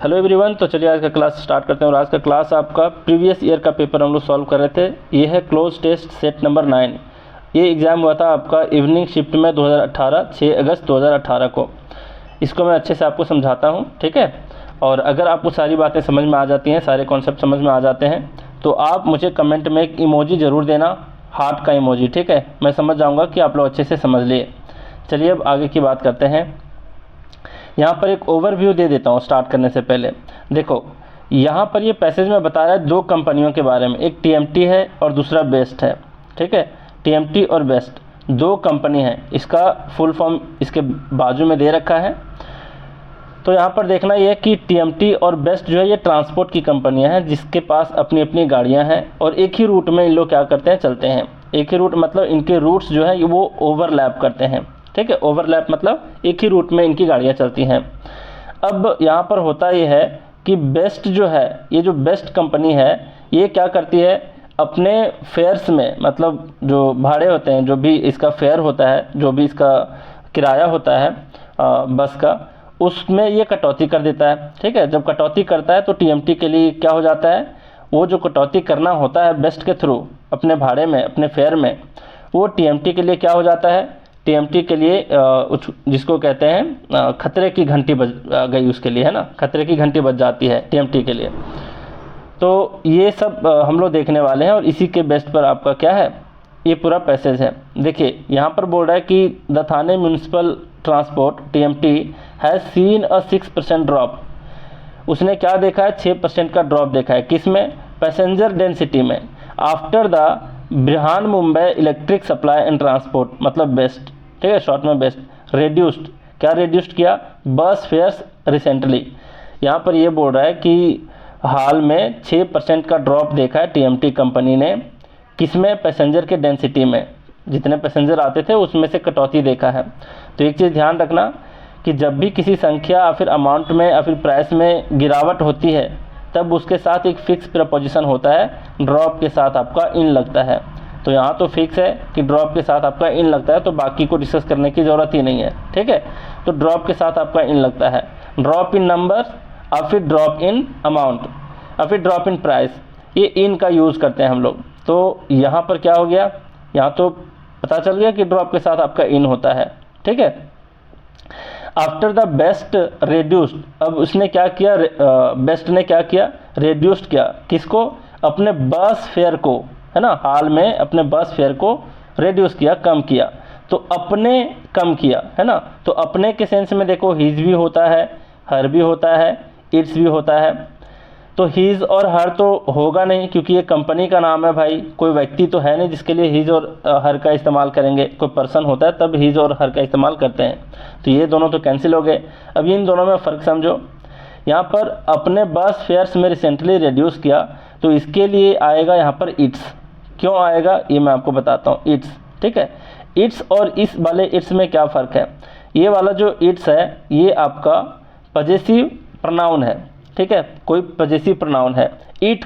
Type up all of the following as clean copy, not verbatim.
Hello everyone, तो चलिए आज का क्लास स्टार्ट करते हैं। और आज का क्लास आपका प्रीवियस ईयर का पेपर हम लोग सॉल्व कर रहे थे। ये है क्लोज टेस्ट सेट नंबर 9। ये एग्ज़ाम हुआ था आपका इवनिंग शिफ्ट में 2018 6 अगस्त 2018 को। इसको मैं अच्छे से आपको समझाता हूँ, ठीक है। और अगर आपको सारी बातें समझ में आ जाती हैं, सारे कॉन्सेप्ट समझ में आ जाते हैं, तो आप मुझे कमेंट में एक इमोजी ज़रूर देना, हार्ट का इमोजी, ठीक है। मैं समझ जाऊँगा कि आप लोग अच्छे से समझ लिए। चलिए अब आगे की बात करते हैं। यहाँ पर एक ओवरव्यू दे देता हूँ स्टार्ट करने से पहले। देखो यहाँ पर ये पैसेज में बता रहा है दो कंपनियों के बारे में, एक टीएमटी है और दूसरा बेस्ट है, ठीक है। टीएमटी और बेस्ट दो कंपनी है, इसका फुल फॉर्म इसके बाजू में दे रखा है। तो यहाँ पर देखना ये कि टीएमटी और बेस्ट जो है ये ट्रांसपोर्ट की कंपनियाँ हैं, जिसके पास अपनी अपनी गाड़ियाँ हैं और एक ही रूट में इन लोग क्या करते हैं, चलते हैं। एक ही रूट मतलब इनके रूट्स जो है वो ओवरलैप करते हैं, ठीक है। ओवरलैप मतलब एक ही रूट में इनकी गाड़ियाँ चलती हैं। अब यहाँ पर होता ये है कि बेस्ट जो है, ये जो बेस्ट कंपनी है, ये क्या करती है, अपने फेयर्स में, मतलब जो भाड़े होते हैं, जो भी इसका फेयर होता है, जो भी इसका किराया होता है बस का, उसमें ये कटौती कर देता है, ठीक है। जब कटौती करता है तो टीएमटी के लिए क्या हो जाता है, वो जो कटौती करना होता है बेस्ट के थ्रू अपने भाड़े में, अपने फेयर में, वो टीएमटी के लिए क्या हो जाता है, टीएमटी के लिए जिसको कहते हैं खतरे की घंटी बज गई उसके लिए, है ना, खतरे की घंटी बज जाती है टीएमटी के लिए। तो ये सब हम लोग देखने वाले हैं और इसी के बेस्ट पर आपका क्या है, ये पूरा पैसेज है। देखिए यहाँ पर बोल रहा है कि the Thane municipal transport TMT has seen a 6% drop. उसने क्या देखा है, 6% का ड्रॉप देखा है, किस में, पैसेंजर डेंसिटी में, after the Brihan Mumbai electric supply and transport, मतलब बेस्ट, ठीक है, शॉर्ट में बेस्ट रिड्यूस्ड। क्या रिड्यूस्ड किया, बस फेयर्स रिसेंटली। यहाँ पर ये बोल रहा है कि हाल में 6% का ड्रॉप देखा है टीएमटी कंपनी ने, किसमें, पैसेंजर के डेंसिटी में, जितने पैसेंजर आते थे उसमें से कटौती देखा है। तो एक चीज़ ध्यान रखना कि जब भी किसी संख्या या फिर अमाउंट में या फिर प्राइस में गिरावट होती है, तब उसके साथ एक फिक्स प्रपोजिशन होता है, ड्रॉप के साथ आपका इन लगता है। तो यहाँ तो फिक्स है कि ड्रॉप के साथ आपका इन लगता है, तो बाकी को डिस्कस करने की ज़रूरत ही नहीं है, ठीक है। तो ड्रॉप के साथ आपका इन लगता है, ड्रॉप इन नंबर और फिर ड्रॉप इन अमाउंट और फिर ड्रॉप इन प्राइस, ये इन का यूज़ करते हैं हम लोग। तो यहाँ पर क्या हो गया, यहाँ तो पता चल गया कि ड्रॉप के साथ आपका इन होता है, ठीक है। आफ्टर द बेस्ट रिड्यूस्ड, अब उसने क्या किया, बेस्ट ने क्या किया, रिड्यूस्ड किया, किसको, अपने बस फेयर को, है ना, हाल में अपने बस फेयर को रिड्यूस किया, कम किया। तो अपने कम किया, है ना। तो अपने के सेंस में देखो, हीज भी होता है, हर भी होता है, इट्स भी होता है। तो हीज और हर तो होगा नहीं, क्योंकि ये कंपनी का नाम है भाई, कोई व्यक्ति तो है नहीं जिसके लिए हीज और हर का इस्तेमाल करेंगे। कोई पर्सन होता है तब हीज और हर का इस्तेमाल करते हैं। तो ये दोनों तो कैंसिल हो गए। अब इन दोनों में फ़र्क समझो। यहाँ पर अपने बस फेयर्स में रिसेंटली रिड्यूस किया, तो इसके लिए आएगा यहाँ पर इट्स। क्यों आएगा ये मैं आपको बताता हूँ, इट्स, ठीक है। इट्स और इस वाले इट्स में क्या फ़र्क है, ये वाला जो इट्स है ये आपका पजेसिव प्रोनाउन है, ठीक है, कोई पजेसिव प्रोनाउन है। ईट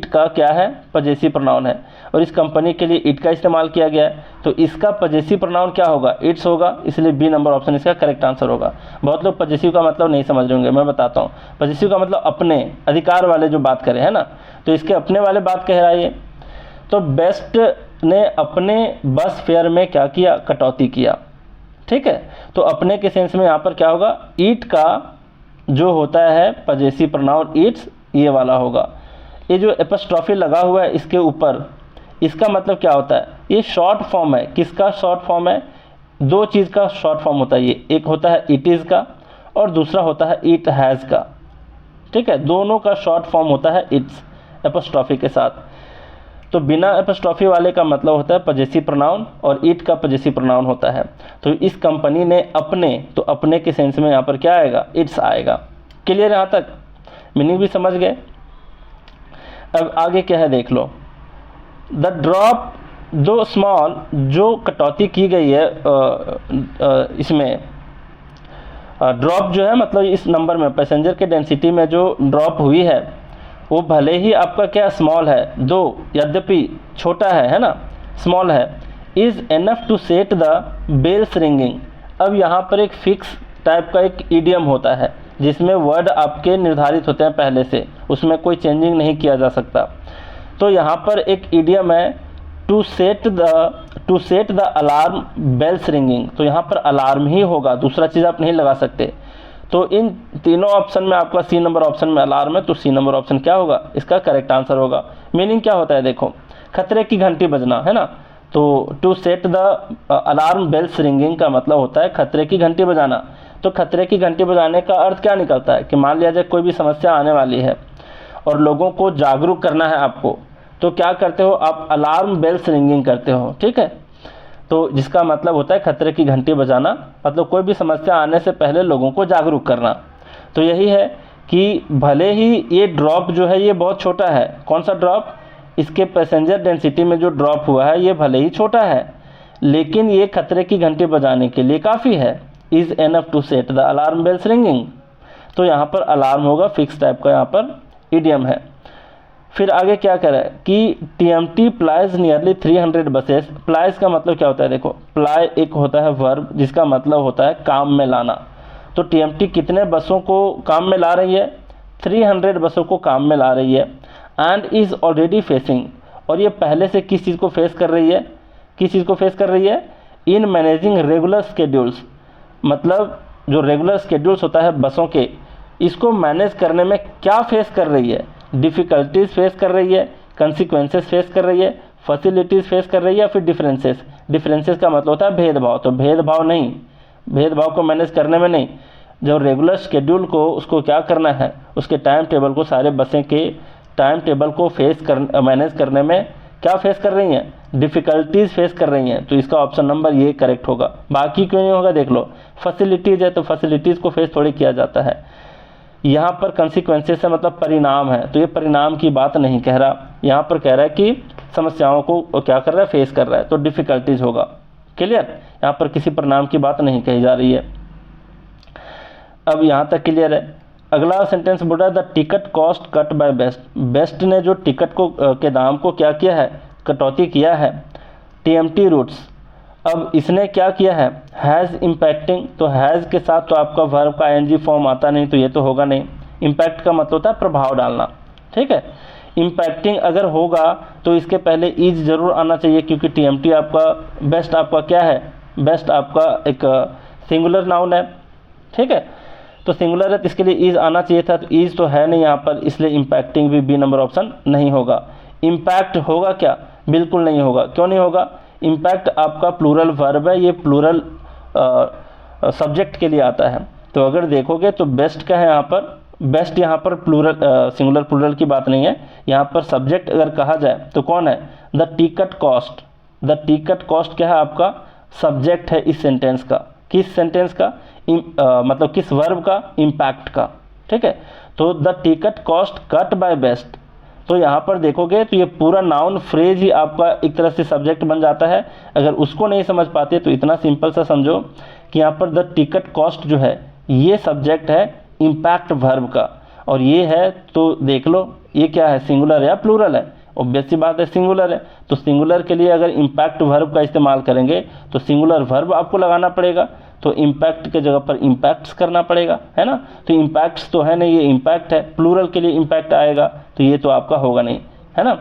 का क्या है, पजेसिव प्रोनाउन है, और इस कंपनी के लिए इट का इस्तेमाल किया गया है। तो इसका पजेसिव प्रोनाउन क्या होगा, इट्स होगा, इसलिए बी नंबर ऑप्शन इसका करेक्ट आंसर होगा। बहुत लोग पजेसिव का मतलब नहीं समझ रहे होंगे, मैं बताता हूँ। पजेसिव का मतलब अपने अधिकार वाले जो बात करें, है ना, तो इसके अपने वाले बात कह रहा है ये। तो बेस्ट ने अपने बस फेयर में क्या किया, कटौती किया, ठीक है। तो अपने के सेंस में यहाँ पर क्या होगा, ईट का जो होता है पजेसिव प्रोनाउन इट्स, ये वाला होगा। ये जो एपस्ट्रॉफी लगा हुआ है इसके ऊपर, इसका मतलब क्या होता है, ये शॉर्ट फॉर्म है, किसका शॉर्ट फॉर्म है, दो चीज़ का शॉर्ट फॉर्म होता है ये, एक होता है इट इज़ का और दूसरा होता है इट हैज़ का, ठीक है। दोनों का शॉर्ट फॉर्म होता है इट्स एपस्ट्रॉफी के साथ। तो बिना एपस्ट्रॉफी वाले का मतलब होता है पजेसिव प्रोनाउन और इट का पजेसिव प्रोनाउन होता है। तो इस कंपनी ने अपने, तो अपने के सेंस में यहाँ पर क्या आएगा, इट्स आएगा। क्लियर, यहाँ तक मीनिंग भी समझ गए। अब आगे क्या है देख लो, द ड्रॉप, दो स्मॉल, जो कटौती की गई है इसमें ड्रॉप जो है मतलब इस नंबर में पैसेंजर के डेंसिटी में जो ड्रॉप हुई है, वो भले ही आपका क्या स्मॉल है, दो यद्यपि छोटा है ना, स्मॉल है, is enough to set the bells ringing. अब यहाँ पर एक फिक्स टाइप का एक ईडियम होता है, जिसमें वर्ड आपके निर्धारित होते हैं पहले से, उसमें कोई चेंजिंग नहीं किया जा सकता। तो यहाँ पर एक इडियम है to set the alarm bells ringing. तो यहाँ पर अलार्म ही होगा, दूसरा चीज़ आप नहीं लगा सकते। तो इन तीनों ऑप्शन में आपका सी नंबर ऑप्शन में अलार्म है, तो सी नंबर ऑप्शन क्या होगा, इसका करेक्ट आंसर होगा। मीनिंग क्या होता है, देखो खतरे की घंटी बजना है ना, तो to set the alarm bells ringing का मतलब होता है खतरे की घंटी बजाना। तो खतरे की घंटी बजाने का अर्थ क्या निकलता है कि मान लिया जाए कोई भी समस्या आने वाली है और लोगों को जागरूक करना है आपको, तो क्या करते हो आप, अलार्म बेल्स रिंगिंग करते हो, ठीक है। तो जिसका मतलब होता है खतरे की घंटी बजाना, मतलब कोई भी समस्या आने से पहले लोगों को जागरूक करना। तो यही है कि भले ही ये ड्रॉप जो है ये बहुत छोटा है, कौन सा ड्रॉप, इसके पैसेंजर डेंसिटी में जो ड्रॉप हुआ है ये भले ही छोटा है, लेकिन ये खतरे की घंटी बजाने के लिए काफ़ी है। Is enough to set the alarm bells ringing. तो यहाँ पर अलार्म होगा, फिक्स टाइप का यहाँ पर इडियम है। फिर आगे क्या करें कि TMT plies nearly 300 buses. Plies का मतलब क्या होता है, देखो प्लाई एक होता है वर्ब जिसका मतलब होता है काम में लाना। तो TMT कितने बसों को काम में ला रही है, 300 बसों को काम में ला रही है। एंड इज़ ऑलरेडी फेसिंग, और ये पहले से किस चीज़ को फेस कर रही है, किस चीज़ को फेस कर रही है, इन मैनेजिंग रेगुलर स्केड्यूल्स। मतलब जो रेगुलर स्केड्यूल्स होता है बसों के, इसको मैनेज करने में क्या फेस कर रही है, डिफ़िकल्टीज फेस कर रही है, कंसिक्वेंसेस फेस कर रही है, फैसिलिटीज़ फेस कर रही है, या फिर डिफरेंसेस। डिफरेंसेस का मतलब होता है भेदभाव, तो भेदभाव नहीं, भेदभाव को मैनेज करने में नहीं, जो रेगुलर शेड्यूल को उसको क्या करना है, उसके टाइम टेबल को, सारे बसें के टाइम टेबल को मैनेज करने में क्या फेस कर रही हैं, डिफ़िकल्टीज़ फेस कर रही हैं। तो इसका ऑप्शन नंबर ये करेक्ट होगा। बाकी क्यों नहीं होगा, देख लो फैसिलिटीज़ है तो फैसिलिटीज़ को फेस थोड़ी किया जाता है। यहाँ पर कंसिक्वेंसेस है मतलब परिणाम है, तो ये परिणाम की बात नहीं कह रहा, यहाँ पर कह रहा है कि समस्याओं को क्या कर रहा है, फेस कर रहा है, तो डिफ़िकल्टीज़ होगा। क्लियर, यहाँ पर किसी परिणाम की बात नहीं कही जा रही है। अब यहाँ तक क्लियर है। अगला सेंटेंस बोल रहा है the ticket cost cut by best. Best ने जो टिकट को के दाम को क्या किया है, कटौती किया है। TMT रूट्स, अब इसने क्या किया है, हैज़ इम्पैक्टिंग, तो हैज़ के साथ तो आपका वर्ब का ING फॉर्म आता नहीं, तो ये तो होगा नहीं। इम्पैक्ट का मतलब होता है प्रभाव डालना, ठीक है। इम्पैक्टिंग अगर होगा तो इसके पहले इज ज़रूर आना चाहिए, क्योंकि TMT आपका बेस्ट आपका क्या है, बेस्ट आपका एक सिंगुलर नाउन है, ठीक है। तो सिंगुलर है तो इसके लिए इज आना चाहिए था, तो इज तो है नहीं यहाँ पर, इसलिए इम्पैक्टिंग भी बी नंबर ऑप्शन नहीं होगा। इम्पैक्ट होगा क्या, बिल्कुल नहीं होगा। क्यों नहीं होगा, इम्पैक्ट आपका प्लूरल वर्ब है, ये प्लूरल सब्जेक्ट के लिए आता है। तो अगर देखोगे तो बेस्ट का है यहाँ पर, बेस्ट यहाँ पर प्लूरल सिंगुलर प्लूरल की बात नहीं है, यहाँ पर सब्जेक्ट अगर कहा जाए तो कौन है, the ticket cost. The ticket cost क्या है, आपका सब्जेक्ट है इस सेंटेंस का। किस सेंटेंस का, मतलब किस वर्ब का, इम्पैक्ट का, ठीक है। तो the ticket cost cut by best, तो यहाँ पर देखोगे तो ये पूरा नाउन फ्रेज ही आपका एक तरह से सब्जेक्ट बन जाता है। अगर उसको नहीं समझ पाते तो इतना सिंपल सा समझो कि यहाँ पर द टिकट कॉस्ट जो है ये सब्जेक्ट है इम्पैक्ट वर्ब का, और ये है तो देख लो ये क्या है, सिंगुलर है या प्लूरल है, ऑब्वियस सी बात है सिंगुलर है। तो सिंगुलर के लिए अगर इम्पैक्ट वर्ब का इस्तेमाल करेंगे तो सिंगुलर वर्ब आपको लगाना पड़ेगा, तो इम्पैक्ट के जगह पर इम्पैक्ट्स करना पड़ेगा, है ना। तो इम्पैक्ट्स तो है नहीं, ये इम्पैक्ट है, प्लूरल के लिए इम्पैक्ट आएगा, तो ये तो आपका होगा नहीं, है ना,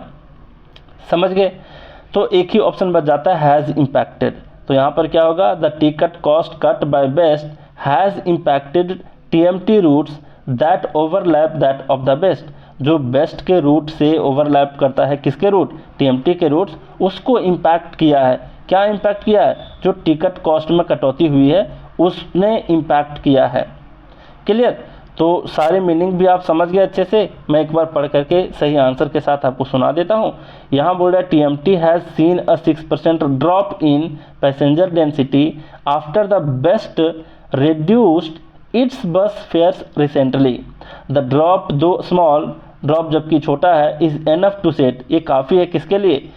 समझ गए। तो एक ही ऑप्शन बच जाता है हैज़ इम्पैक्टेड। तो यहाँ पर क्या होगा, the ticket cost cut by BEST has impacted TMT routes that overlap that of the BEST. जो बेस्ट के रूट से ओवरलैप करता है किसके रूट, TMT के रूट्स, उसको इम्पैक्ट किया है। क्या इम्पैक्ट किया है, जो टिकट कॉस्ट में कटौती हुई है उसने इम्पैक्ट किया है। क्लियर, तो सारे मीनिंग भी आप समझ गए अच्छे से। मैं एक बार पढ़ करके सही आंसर के साथ आपको सुना देता हूँ। यहाँ बोल रहा है TMT has seen a 6% drop in passenger density after the best reduced its bus fares recently. The drop, दो स्मॉल ड्रॉप जबकि छोटा है, इज़ एनफ टू सेट, ये काफ़ी है किसके लिए,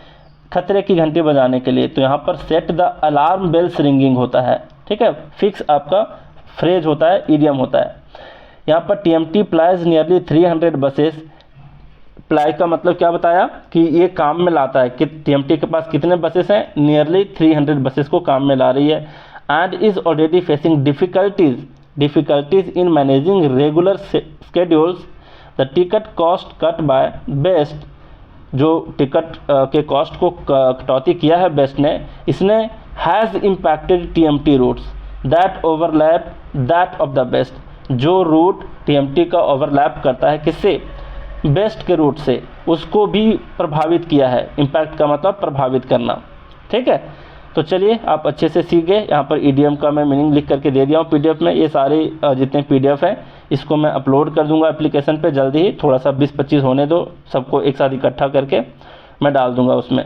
खतरे की घंटी बजाने के लिए। तो यहाँ पर set the alarm bells ringing होता है, ठीक है, फिक्स आपका फ्रेज होता है, इडियम होता है। यहाँ पर TMT plies nearly 300 buses, ply का मतलब क्या बताया कि ये काम में लाता है कि TMT के पास कितने बसेस हैं, नियरली 300 बसेस को काम में ला रही है। And is already facing difficulties, difficulties in managing regular schedules, the ticket cost cut by BEST, जो टिकट के कॉस्ट को कटौती किया है बेस्ट ने, इसने has impacted TMT routes that overlap that of the BEST, जो रूट टीएमटी का ओवरलैप करता है किससे, बेस्ट के रूट से, उसको भी प्रभावित किया है। इम्पैक्ट का मतलब प्रभावित करना, ठीक है। तो चलिए आप अच्छे से सीख गए। यहाँ पर ईडीएम का मैं मीनिंग लिख करके दे दिया हूँ पीडीएफ में। ये सारे जितने पीडीएफ हैं इसको मैं अपलोड कर दूंगा एप्लीकेशन पे जल्दी ही, थोड़ा सा 20-25 होने दो, सबको एक साथ इकट्ठा करके मैं डाल दूंगा उसमें।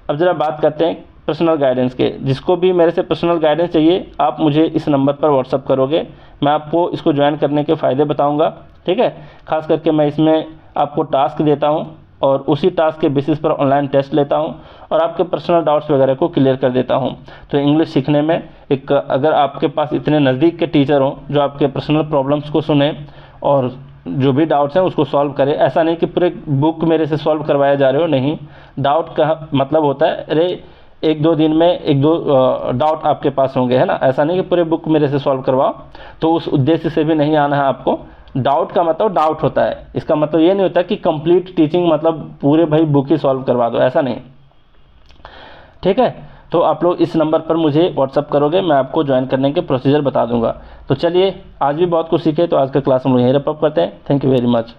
अब ज़रा बात करते हैं पर्सनल गाइडेंस के। जिसको भी मेरे से पर्सनल गाइडेंस चाहिए आप मुझे इस नंबर पर व्हाट्सअप करोगे, मैं आपको इसको ज्वाइन करने के फ़ायदे बताऊँगा, ठीक है। खास करके मैं इसमें आपको टास्क देता हूँ और उसी टास्क के बेसिस पर ऑनलाइन टेस्ट लेता हूं और आपके पर्सनल डाउट्स वगैरह को क्लियर कर देता हूं। तो इंग्लिश सीखने में एक, अगर आपके पास इतने नज़दीक के टीचर हों जो आपके पर्सनल प्रॉब्लम्स को सुने और जो भी डाउट्स हैं उसको सॉल्व करें, ऐसा नहीं कि पूरे बुक मेरे से सॉल्व करवाया जा रहे हो, नहीं। डाउट का मतलब होता है अरे 1-2 दिन में 1-2 डाउट आपके पास होंगे, है ना। ऐसा नहीं कि पूरे बुक मेरे से सॉल्व करवाओ, तो उस उद्देश्य से भी नहीं आना है आपको। डाउट का मतलब डाउट होता है, इसका मतलब ये नहीं होता कि कंप्लीट टीचिंग मतलब पूरे भाई बुक ही सॉल्व करवा दो, ऐसा नहीं, ठीक है। तो आप लोग इस नंबर पर मुझे व्हाट्सअप करोगे, मैं आपको ज्वाइन करने के प्रोसीजर बता दूंगा। तो चलिए आज भी बहुत कुछ सीखे, तो आज का क्लास हम लोग यहीं रैप अप करते हैं। Thank you very much.